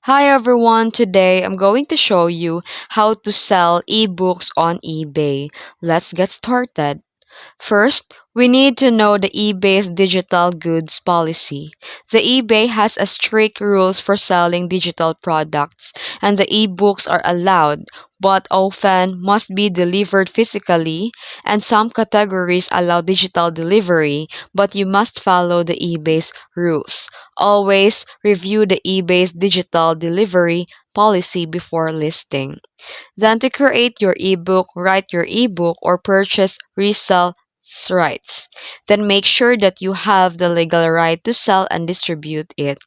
Hi everyone, today I'm going to show you how to sell ebooks on eBay. Let's get started. First, we need to know the eBay's digital goods policy. The eBay has a strict rules for selling digital products, and the ebooks are allowed, but often must be delivered physically, and some categories allow digital delivery, but you must follow the eBay's rules. Always review the eBay's digital delivery policy before listing. Then to create your ebook, write your ebook or purchase resell rights. Then make sure that you have the legal right to sell and distribute it.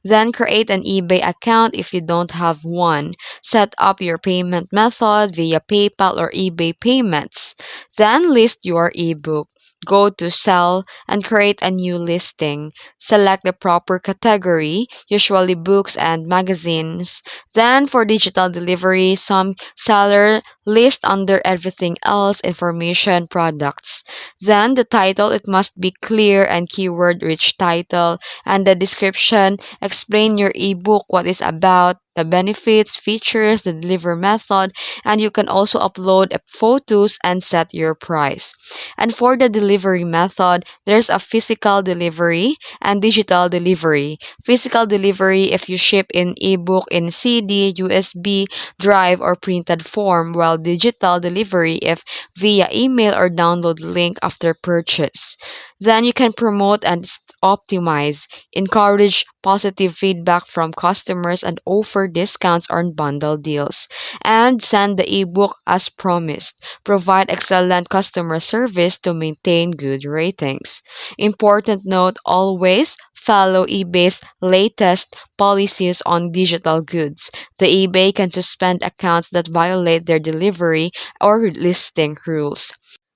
Then create an eBay account if you don't have one. Set up your payment method via PayPal or eBay payments. Then list your ebook. Go to sell and create a new listing. Select the proper category, usually books and magazines. Then for digital delivery, some seller list under everything else information products. Then the title, it must be clear and keyword rich title, and the description explain your ebook, what it's about, the benefits, features, the delivery method, and you can also upload photos and set your price. And for the delivery method, there's a physical delivery and digital delivery. Physical delivery if you ship in ebook in CD, USB, drive, or printed form, while digital delivery if via email or download link after purchase. Then you can promote and optimize, encourage positive feedback from customers, and offer discounts on bundle deals. And send the ebook as promised. Provide excellent customer service to maintain good ratings. Important note, always follow eBay's latest policies on digital goods. The eBay can suspend accounts that violate their delivery or listing rules.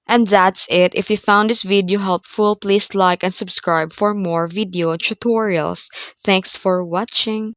And that's it. If you found this video helpful, please like and subscribe for more video tutorials. Thanks for watching.